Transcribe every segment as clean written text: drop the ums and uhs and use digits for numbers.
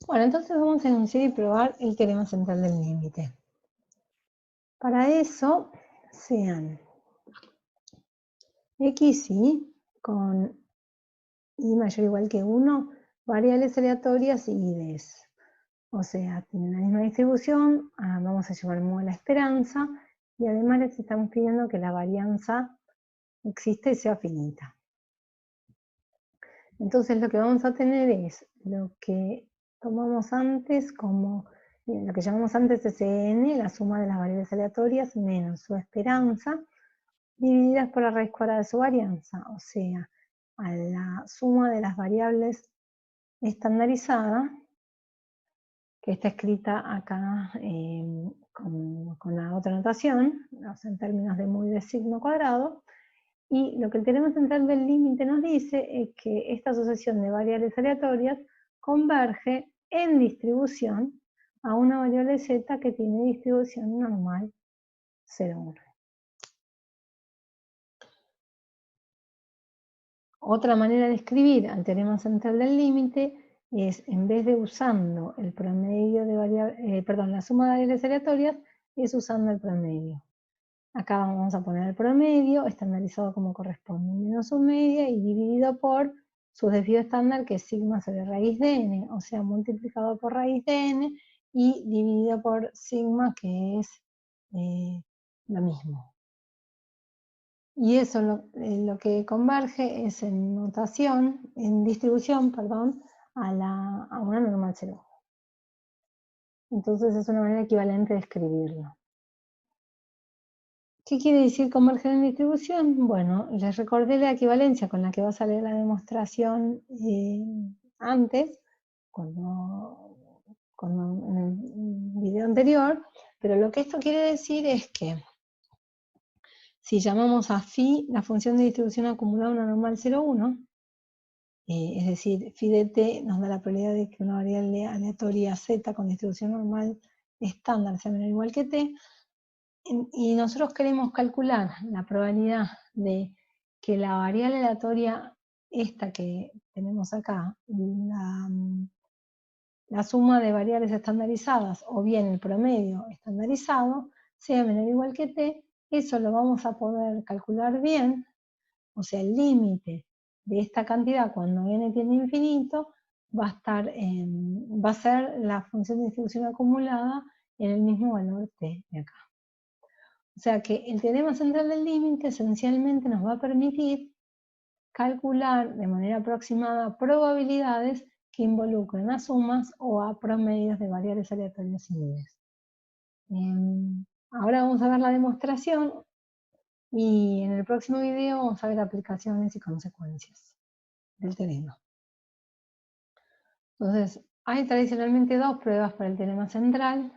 Bueno, entonces vamos a enunciar y probar el teorema central del límite. Para eso, sean x y con y mayor o igual que 1, variables aleatorias y ds. O sea, tienen la misma distribución, vamos a llamar modo la esperanza, y además les estamos pidiendo que la varianza exista y sea finita. Entonces lo que vamos a tener es lo que tomamos antes como, lo que llamamos antes Sn, la suma de las variables aleatorias menos su esperanza, divididas por la raíz cuadrada de su varianza, o sea, a la suma de las variables estandarizada, que está escrita acá con la otra notación, o sea, en términos de muy de signo cuadrado, y lo que el teorema central del límite nos dice es que esta asociación de variables aleatorias converge en distribución a una variable z que tiene distribución normal 0,1. Otra manera de escribir al teorema central del límite es, en vez de usando el promedio de variables, la suma de variables aleatorias, es usando el promedio. Acá vamos a poner el promedio, estandarizado como corresponde, menos su media y dividido por su desvío estándar, que es sigma sobre raíz de n, o sea, multiplicado por raíz de n y dividido por sigma, que es lo mismo. Y eso lo que converge es en notación, en distribución, perdón, a una normal 0. Entonces es una manera equivalente de escribirlo. ¿Qué quiere decir converger en distribución? Bueno, les recordé la equivalencia con la que va a salir la demostración antes, en el video anterior, pero lo que esto quiere decir es que si llamamos a phi la función de distribución acumulada una normal 0,1, es decir, phi de t nos da la probabilidad de que una variable aleatoria z con distribución normal estándar sea menor o igual que t, y nosotros queremos calcular la probabilidad de que la variable aleatoria esta que tenemos acá, la suma de variables estandarizadas o bien el promedio estandarizado, sea menor o igual que t, eso lo vamos a poder calcular bien, o sea, el límite de esta cantidad cuando n tiende a infinito va a ser la función de distribución acumulada en el mismo valor t de acá. O sea que el teorema central del límite esencialmente nos va a permitir calcular de manera aproximada probabilidades que involucren a sumas o a promedios de variables aleatorias libres. Ahora vamos a ver la demostración y en el próximo video vamos a ver aplicaciones y consecuencias del teorema. Entonces, hay tradicionalmente dos pruebas para el teorema central,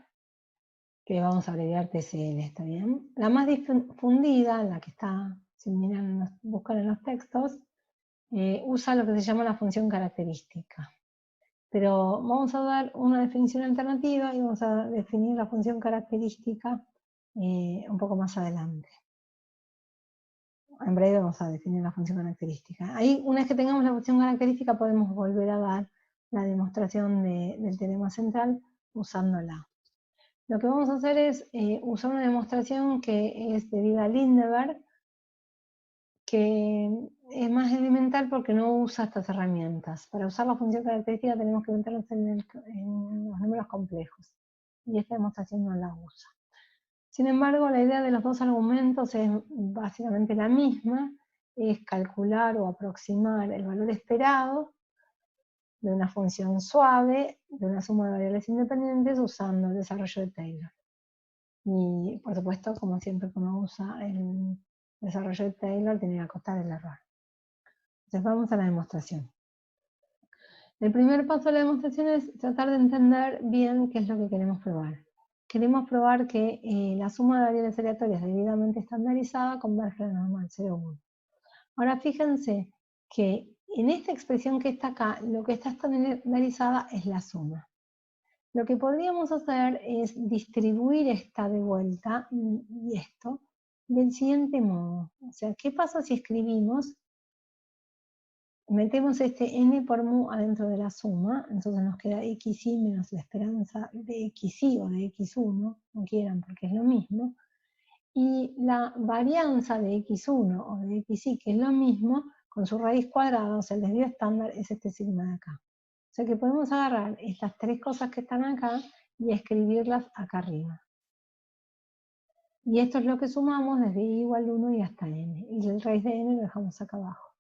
que vamos a abreviar TCL, ¿está bien? La más difundida, la que está, si buscan en los textos, usa lo que se llama la función característica. Pero vamos a dar una definición alternativa y vamos a definir la función característica un poco más adelante. En breve vamos a definir la función característica. Ahí, una vez que tengamos la función característica, podemos volver a dar la demostración del teorema central usándola. Lo que vamos a hacer es usar una demostración que es debida a Lindeberg, que es más elemental porque no usa estas herramientas. Para usar la función característica tenemos que meternos en los números complejos, y esta demostración no la usa. Sin embargo, la idea de los dos argumentos es básicamente la misma, es calcular o aproximar el valor esperado de una función suave de una suma de variables independientes usando el desarrollo de Taylor. Y por supuesto, como siempre que uno usa el desarrollo de Taylor, tiene que acostar el error. Entonces vamos a la demostración. El primer paso de la demostración es tratar de entender bien qué es lo que queremos probar. Queremos probar que la suma de variables aleatorias debidamente estandarizada converge a la normal 0,1. Ahora fíjense que en esta expresión que está acá, lo que está estandarizada es la suma. Lo que podríamos hacer es distribuir esta de vuelta y esto del siguiente modo. O sea, ¿qué pasa si escribimos metemos este n por mu adentro de la suma, entonces nos queda xi menos la esperanza de xi o de x1, no quieran porque es lo mismo, y la varianza de x1 o de xi, que es lo mismo, con su raíz cuadrada, o sea, el desvío estándar es este sigma de acá. O sea que podemos agarrar estas tres cosas que están acá y escribirlas acá arriba. Y esto es lo que sumamos desde i igual 1 y hasta n. Y el raíz de n lo dejamos acá abajo.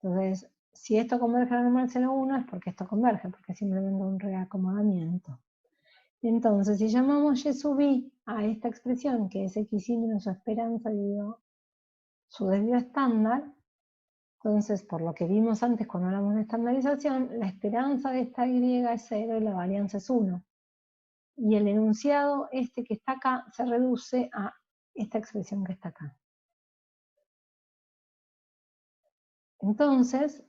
Entonces, si esto converge a la normal 0,1 es porque esto converge, porque es simplemente un reacomodamiento. Entonces, si llamamos y sub i a esta expresión, que es xi menos su esperanza dividido su desvío estándar, entonces, por lo que vimos antes cuando hablamos de estandarización, la esperanza de esta y es 0 y la varianza es 1. Y el enunciado este que está acá se reduce a esta expresión que está acá. Entonces,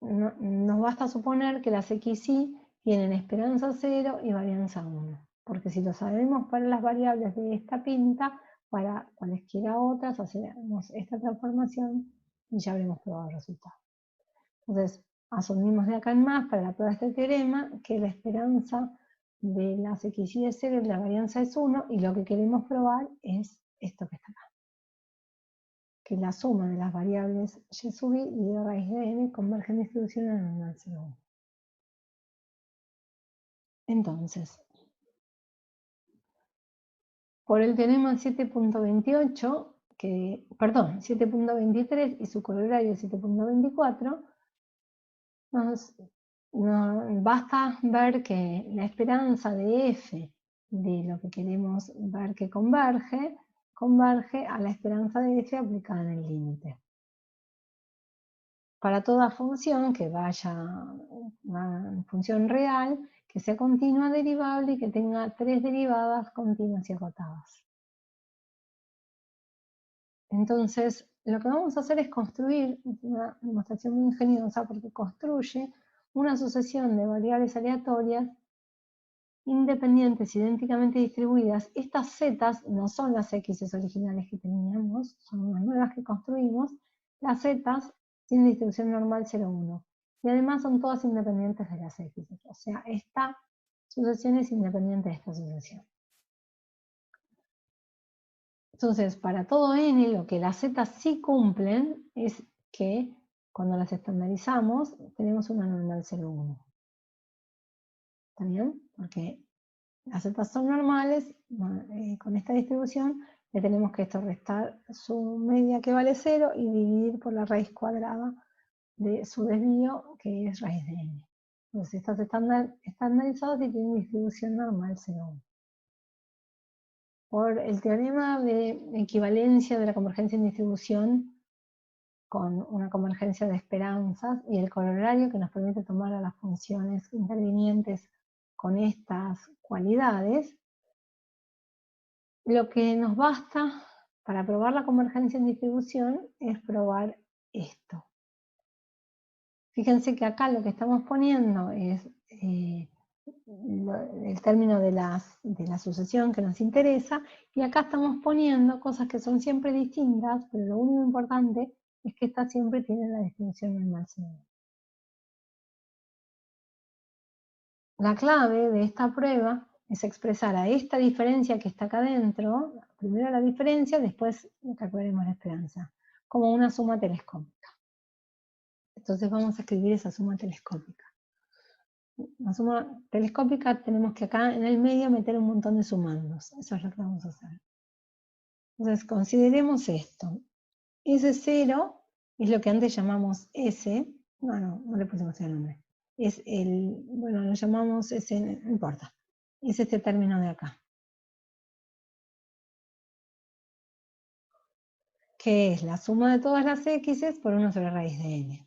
nos basta suponer que las xi tienen esperanza 0 y varianza 1. Porque si lo sabemos para las variables de esta pinta, para cualesquiera otras hacemos esta transformación y ya habremos probado el resultado. Entonces, asumimos de acá en más para la prueba de este teorema que la esperanza de las xi es 0 y la varianza es 1, y lo que queremos probar es esto que está acá. Que la suma de las variables y sub i y de raíz de n converge en distribución en normal 0,1. Entonces, por el teorema 7.28, perdón, 7.23 y su corolario 7.24, nos basta ver que la esperanza de f de lo que queremos ver que converge a la esperanza de f aplicada en el límite. Para toda función que vaya una función real, que sea continua, derivable y que tenga tres derivadas continuas y acotadas. Entonces, lo que vamos a hacer es construir una demostración muy ingeniosa porque construye una sucesión de variables aleatorias independientes, idénticamente distribuidas. Estas zetas no son las x's originales que teníamos, son unas nuevas que construimos. Las zetas tienen distribución normal 0,1 y además son todas independientes de las x's. O sea, esta sucesión es independiente de esta sucesión. Entonces, para todo n, lo que las zetas sí cumplen es que cuando las estandarizamos tenemos una normal 0,1. ¿Está bien? Porque las zetas son normales, con esta distribución le tenemos que esto restar su media que vale 0 y dividir por la raíz cuadrada de su desvío, que es raíz de n. Entonces estas están estandarizadas y tienen distribución normal 0,1. Por el teorema de equivalencia de la convergencia en distribución con una convergencia de esperanzas y el corolario que nos permite tomar a las funciones intervinientes con estas cualidades, lo que nos basta para probar la convergencia en distribución es probar esto. Fíjense que acá lo que estamos poniendo es el término de la sucesión que nos interesa, y acá estamos poniendo cosas que son siempre distintas, pero lo único importante es que estas siempre tienen la distribución normal 0. La clave de esta prueba es expresar a esta diferencia que está acá adentro, primero la diferencia, después calcularemos la esperanza, como una suma telescópica. Entonces vamos a escribir esa suma telescópica. La suma telescópica tenemos que acá en el medio meter un montón de sumandos. Eso es lo que vamos a hacer. Entonces consideremos esto. S0 es lo que antes llamamos S. No le pusimos el nombre. Es bueno, lo llamamos S, no importa. Es este término de acá. Que es la suma de todas las x por 1 sobre raíz de n.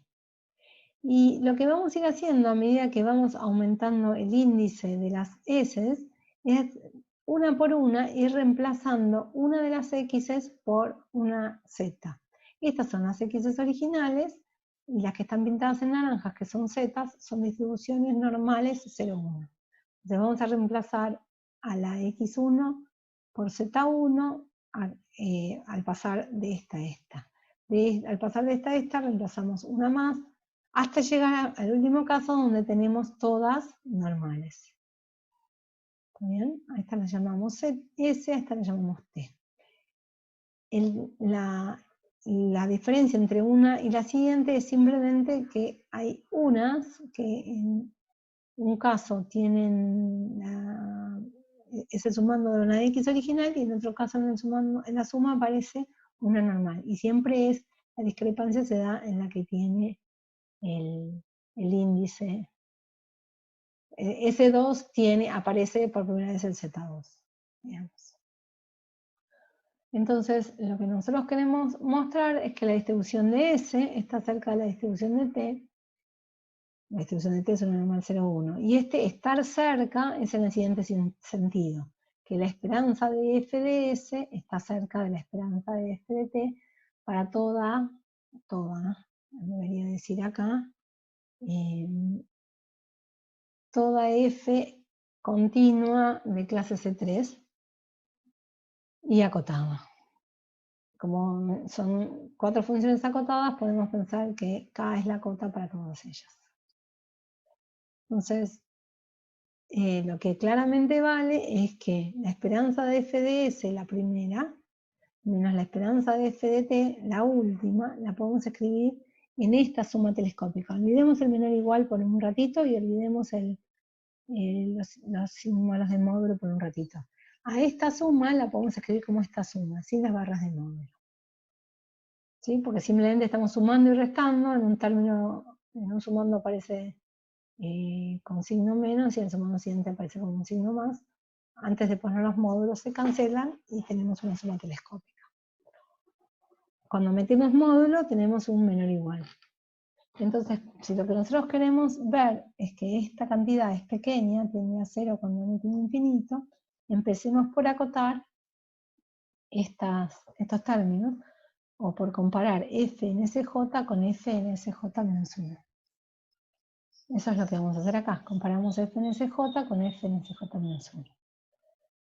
Y lo que vamos a ir haciendo a medida que vamos aumentando el índice de las s es una por una ir reemplazando una de las x por una z. Estas son las x originales y las que están pintadas en naranjas, que son z, son distribuciones normales 0,1. Entonces vamos a reemplazar a la x1 por z1 al pasar de esta a esta. Al pasar de esta a esta, reemplazamos una más, hasta llegar al último caso donde tenemos todas normales. ¿Está bien? A esta la llamamos S, a esta la llamamos T. La diferencia entre una y la siguiente es simplemente que hay unas que en un caso tienen ese sumando de una X original y en otro caso en la suma aparece una normal. Y siempre la discrepancia se da en la que tiene el índice. S2 aparece por primera vez el Z2, digamos. Entonces, lo que nosotros queremos mostrar es que la distribución de S está cerca de la distribución de T. La distribución de T es una normal 0,1. Y estar cerca es en el siguiente sentido, que la esperanza de F de S está cerca de la esperanza de F de T para toda, debería decir acá, toda F continua de clase C3 y acotada. Como son 4 funciones acotadas, podemos pensar que K es la cota para todas ellas. Entonces, lo que claramente vale es que la esperanza de F de S, la primera, menos la esperanza de F de T, la última, la podemos escribir en esta suma telescópica. Olvidemos el menor igual por un ratito y olvidemos los símbolos de módulo por un ratito. A esta suma la podemos escribir como esta suma, sin las barras de módulo. ¿Sí? Porque simplemente estamos sumando y restando, en un sumando aparece con signo menos y en el sumando siguiente aparece con un signo más. Antes de poner los módulos se cancelan y tenemos una suma telescópica. Cuando metemos módulo tenemos un menor igual. Entonces, si lo que nosotros queremos ver es que esta cantidad es pequeña, tiende a 0 cuando no tiene infinito, empecemos por acotar estos términos, o por comparar F en SJ con F en SJ menos 1. Eso es lo que vamos a hacer acá. Comparamos F en SJ con F en SJ menos 1.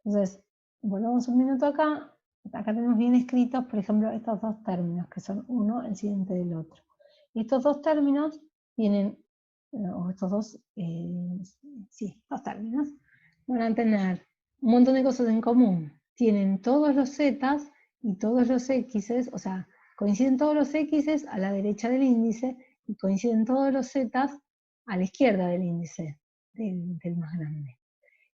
Entonces, volvamos un minuto acá. Acá tenemos bien escritos, por ejemplo, estos dos términos, que son uno el siguiente del otro. Y estos dos términos tienen, o estos dos términos, van a tener un montón de cosas en común. Tienen todos los zetas y todos los x's, o sea, coinciden todos los x's a la derecha del índice y coinciden todos los zetas a la izquierda del índice, del más grande.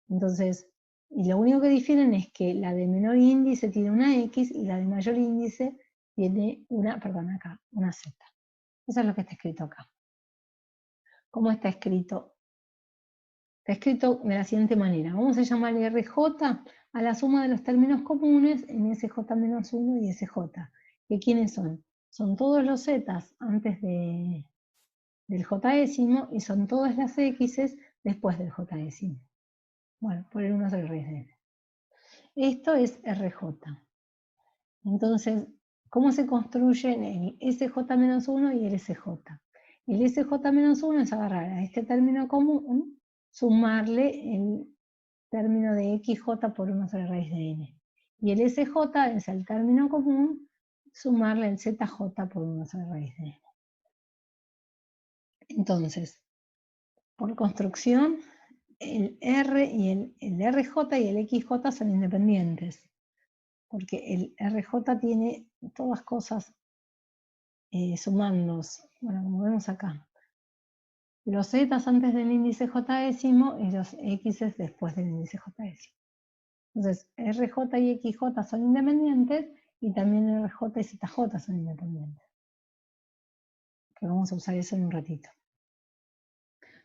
Entonces, y lo único que difieren es que la de menor índice tiene una X y la de mayor índice tiene una Z. Eso es lo que está escrito acá. ¿Cómo está escrito? Está escrito de la siguiente manera. Vamos a llamar RJ a la suma de los términos comunes en SJ-1 y SJ. ¿Que quiénes son? Son todos los zetas antes del J décimo y son todas las X's después del J décimo. Bueno, por el 1 sobre raíz de n. Esto es RJ. Entonces, ¿cómo se construyen el SJ-1 y el SJ? El SJ-1 es agarrar a este término común, sumarle el término de XJ por 1 sobre raíz de n. Y el SJ es el término común, sumarle el ZJ por 1 sobre raíz de n. Entonces, por construcción, el R y el RJ y el XJ son independientes, porque el RJ tiene todas cosas sumandos, bueno, como vemos acá. Los zetas antes del índice J décimo y los X después del índice J décimo. Entonces, RJ y XJ son independientes y también RJ y ZJ son independientes. Que vamos a usar eso en un ratito.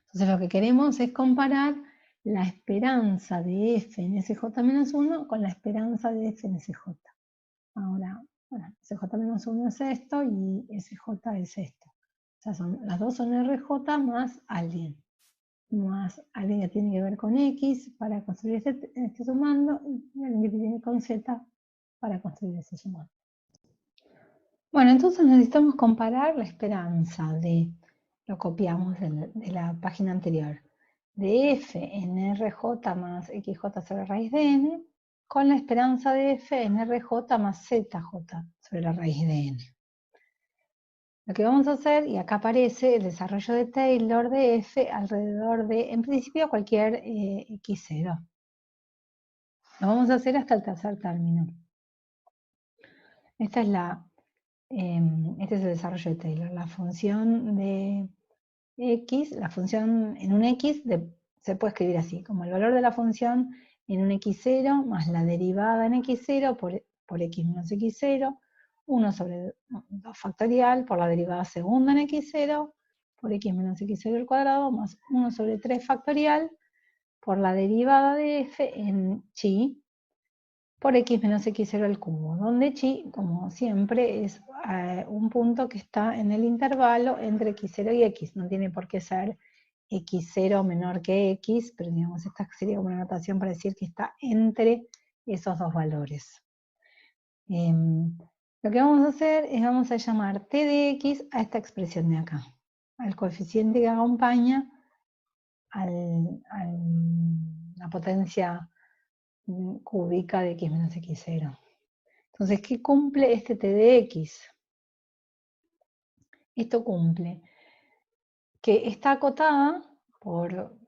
Entonces, lo que queremos es comparar la esperanza de F en SJ-1 con la esperanza de F en SJ. Ahora, bueno, SJ-1 es esto y SJ es esto. O sea, las dos son RJ más alguien que tiene que ver con X para construir este sumando y alguien que tiene con Z para construir ese sumando. Bueno, entonces necesitamos comparar la esperanza lo copiamos de la página anterior, de F en RJ más XJ sobre raíz de n, con la esperanza de F en RJ más ZJ sobre la raíz de n. Lo que vamos a hacer, y acá aparece el desarrollo de Taylor de f alrededor de, en principio, cualquier x0. Lo vamos a hacer hasta el tercer término. Este es el desarrollo de Taylor. La función de x, la función en un x se puede escribir así, como el valor de la función en un x0 más la derivada en x0 por x menos x0, 1 sobre 2 factorial por la derivada segunda en x0 por x menos x0 al cuadrado más 1 sobre 3 factorial por la derivada de f en chi por x menos x0 al cubo, donde chi, como siempre, es un punto que está en el intervalo entre x0 y x. No tiene por qué ser x0 menor que x, pero digamos, esta sería como una notación para decir que está entre esos dos valores. Lo que vamos a hacer es vamos a llamar t de x a esta expresión de acá, al coeficiente que acompaña a la potencia cúbica de x menos x0. Entonces, ¿qué cumple este t de x? Esto cumple que está acotada por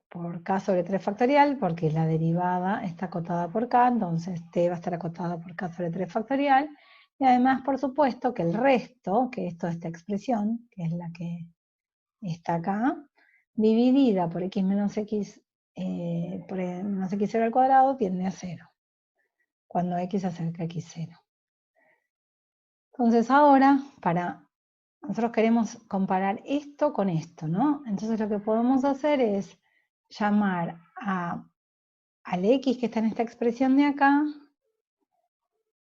k sobre 3 factorial, porque la derivada está acotada por k, entonces t va a estar acotada por k sobre 3 factorial, y además, por supuesto, que el resto, que es toda esta expresión, que es la que está acá, dividida por x menos x, por menos x0 al cuadrado, tiende a 0, cuando x se acerca a x0. Entonces ahora, nosotros queremos comparar esto con esto, ¿no? Entonces lo que podemos hacer es llamar al x que está en esta expresión de acá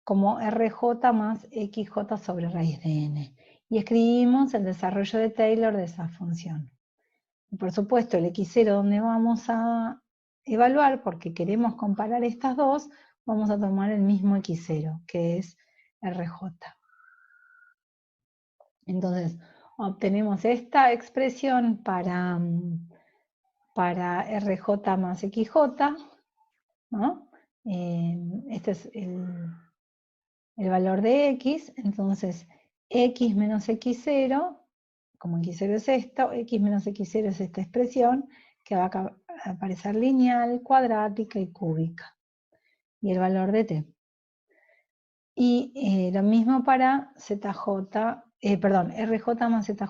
como rj más xj sobre raíz de n. Y escribimos el desarrollo de Taylor de esa función. Y por supuesto, el x0 donde vamos a evaluar, porque queremos comparar estas dos, vamos a tomar el mismo x0, que es rj. Entonces, obtenemos esta expresión para RJ más XJ, ¿no? Este es el valor de X, entonces X menos X0, como X0 es esto, X menos X0 es esta expresión, que va a aparecer lineal, cuadrática y cúbica. Y el valor de T. Y lo mismo para RJ más ZJ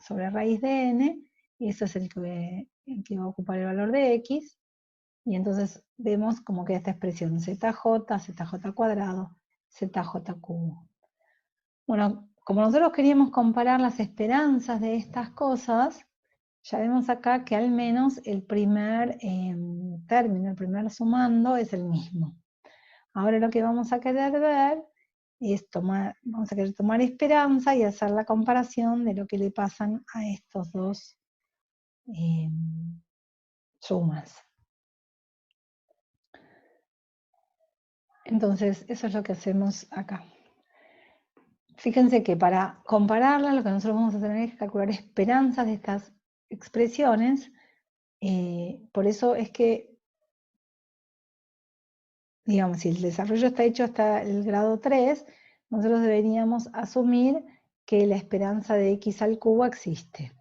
sobre raíz de N, y eso es el que va a ocupar el valor de X, y entonces vemos como queda esta expresión ZJ, ZJ cuadrado, ZJ cubo. Bueno, como nosotros queríamos comparar las esperanzas de estas cosas, ya vemos acá que al menos el primer término, el primer sumando es el mismo. Ahora lo que vamos a querer ver es vamos a querer tomar esperanza y hacer la comparación de lo que le pasan a estos dos sumas. Entonces, eso es lo que hacemos acá. Fíjense que para compararla, lo que nosotros vamos a tener es calcular esperanzas de estas expresiones. Por eso es que, digamos, si el desarrollo está hecho hasta el grado 3, nosotros deberíamos asumir que la esperanza de x al cubo existe.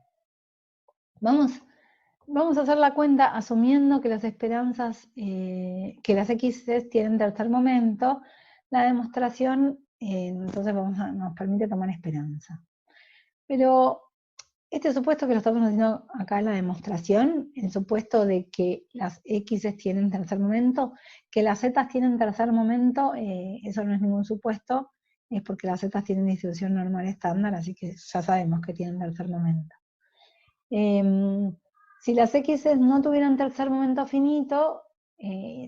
Vamos a hacer la cuenta asumiendo que las esperanzas, que las x tienen tercer momento. La demostración, entonces nos permite tomar esperanza. Pero este supuesto que lo estamos haciendo acá en la demostración, el supuesto de que las x tienen tercer momento, que las z tienen tercer momento, eso no es ningún supuesto, es porque las z tienen distribución normal estándar, así que ya sabemos que tienen tercer momento. Si las x no tuvieran tercer momento finito,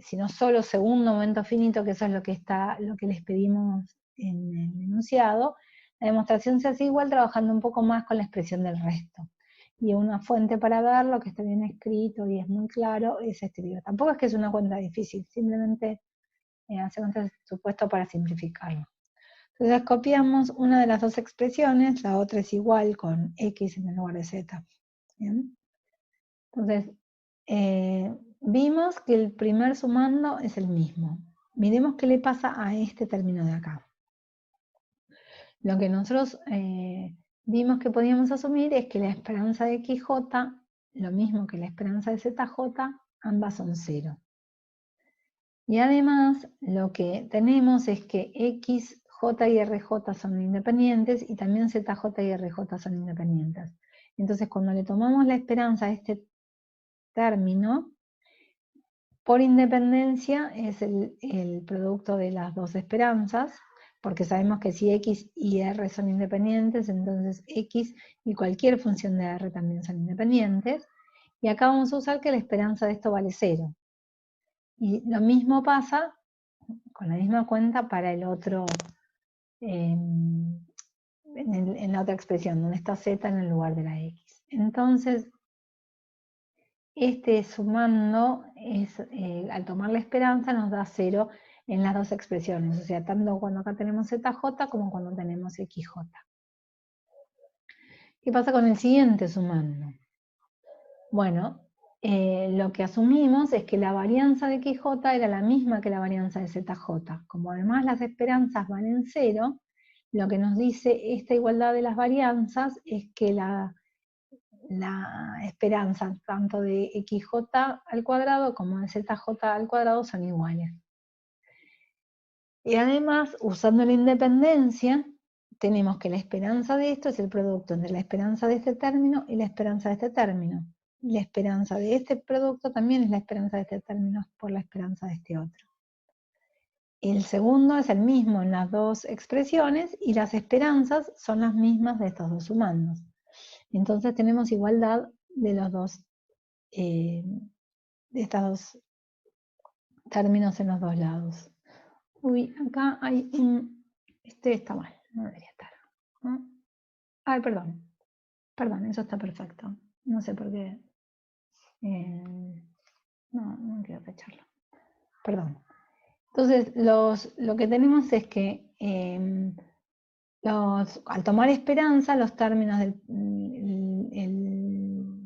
sino solo segundo momento finito, que eso es lo que les pedimos en el enunciado, la demostración se hace igual trabajando un poco más con la expresión del resto. Y una fuente para verlo, que está bien escrito y es muy claro, es este libro. Tampoco es que es una cuenta difícil, simplemente hacemos este supuesto para simplificarlo. Entonces copiamos una de las dos expresiones, la otra es igual con x en el lugar de z. ¿Bien? Entonces, vimos que el primer sumando es el mismo. Miremos qué le pasa a este término de acá. Lo que nosotros vimos que podíamos asumir es que la esperanza de XJ, lo mismo que la esperanza de ZJ, ambas son 0. Y además, lo que tenemos es que X, J y RJ son independientes y también ZJ y RJ son independientes. Entonces, cuando le tomamos la esperanza a este término, por independencia es el producto de las dos esperanzas, porque sabemos que si X y R son independientes, entonces X y cualquier función de R también son independientes. Y acá vamos a usar que la esperanza de esto vale 0. Y lo mismo pasa con la misma cuenta para el otro, en la otra expresión, donde está Z en el lugar de la X. Entonces, este sumando, al tomar la esperanza, nos da 0 en las dos expresiones, o sea, tanto cuando acá tenemos ZJ como cuando tenemos XJ. ¿Qué pasa con el siguiente sumando? Bueno, lo que asumimos es que la varianza de XJ era la misma que la varianza de ZJ. Como además las esperanzas valen 0, lo que nos dice esta igualdad de las varianzas es que la esperanza tanto de XJ al cuadrado como de ZJ al cuadrado son iguales. Y además, usando la independencia, tenemos que la esperanza de esto es el producto entre la esperanza de este término y la esperanza de este término. Y la esperanza de este producto también es la esperanza de este término por la esperanza de este otro. El segundo es el mismo en las dos expresiones y las esperanzas son las mismas de estos dos sumandos. Entonces tenemos igualdad de los dos, de estos dos términos en los dos lados. Uy, acá hay un... Este está mal, no debería estar, ¿no? Ay, perdón, eso está perfecto. No sé por qué. No quiero fecharlo. Perdón. Entonces, lo que tenemos es que al tomar esperanza, los términos de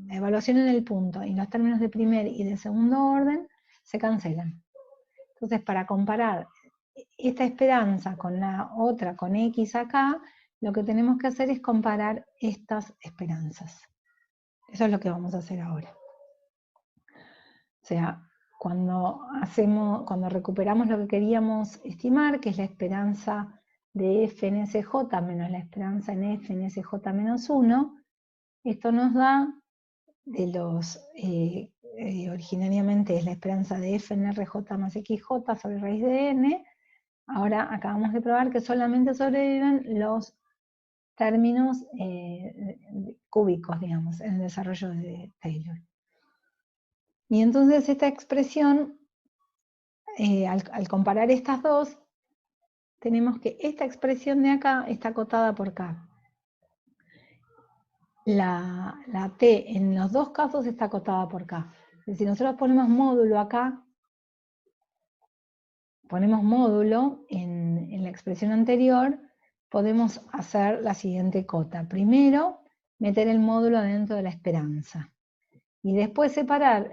la evaluación en el punto y los términos de primer y de segundo orden se cancelan. Entonces, para comparar esta esperanza con la otra, con X acá, lo que tenemos que hacer es comparar estas esperanzas. Eso es lo que vamos a hacer ahora. O sea, cuando recuperamos lo que queríamos estimar, que es la esperanza de F en SJ menos la esperanza en F en SJ menos 1, esto nos da de los, originariamente es la esperanza de F en RJ más XJ sobre raíz de N. Ahora acabamos de probar que solamente sobreviven los términos cúbicos, digamos, en el desarrollo de Taylor. Y entonces esta expresión, al comparar estas dos, tenemos que esta expresión de acá está acotada por K. La T en los dos casos está acotada por K. Si nosotros ponemos módulo acá, ponemos módulo en la expresión anterior, podemos hacer la siguiente cota. Primero, meter el módulo dentro de la esperanza. Y después separar,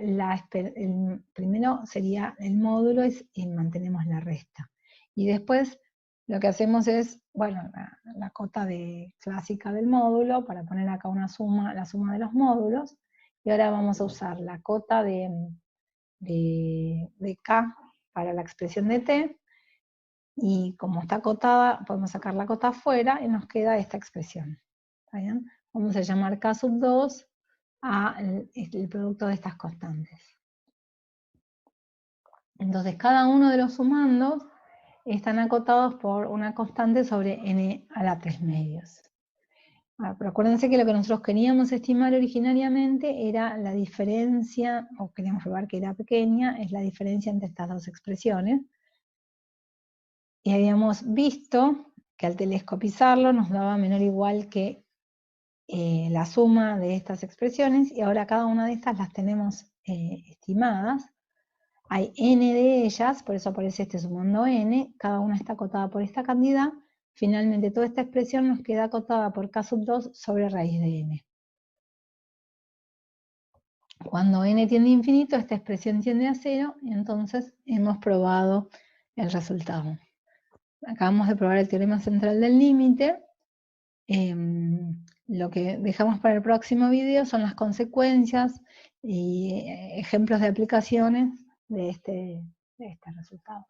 primero sería el módulo y mantenemos la resta. Y después lo que hacemos es, bueno, la cota clásica del módulo para poner acá una suma, la suma de los módulos. Y ahora vamos a usar la cota de K para la expresión de T. Y como está acotada, podemos sacar la cota afuera y nos queda esta expresión. ¿Está bien? Vamos a llamar K sub 2 el producto de estas constantes. Entonces, cada uno de los sumandos están acotados por una constante sobre n a la 3 medios. Pero acuérdense que lo que nosotros queríamos estimar originariamente era la diferencia, o queríamos probar que era pequeña, es la diferencia entre estas dos expresiones. Y habíamos visto que al telescopizarlo nos daba menor o igual que la suma de estas expresiones, y ahora cada una de estas las tenemos estimadas. Hay n de ellas, por eso aparece este sumando n, cada una está acotada por esta cantidad. Finalmente toda esta expresión nos queda acotada por K sub 2 sobre raíz de n. Cuando n tiende a infinito, esta expresión tiende a 0, y entonces hemos probado el resultado. Acabamos de probar el teorema central del límite. Lo que dejamos para el próximo video son las consecuencias y ejemplos de aplicaciones de este resultado.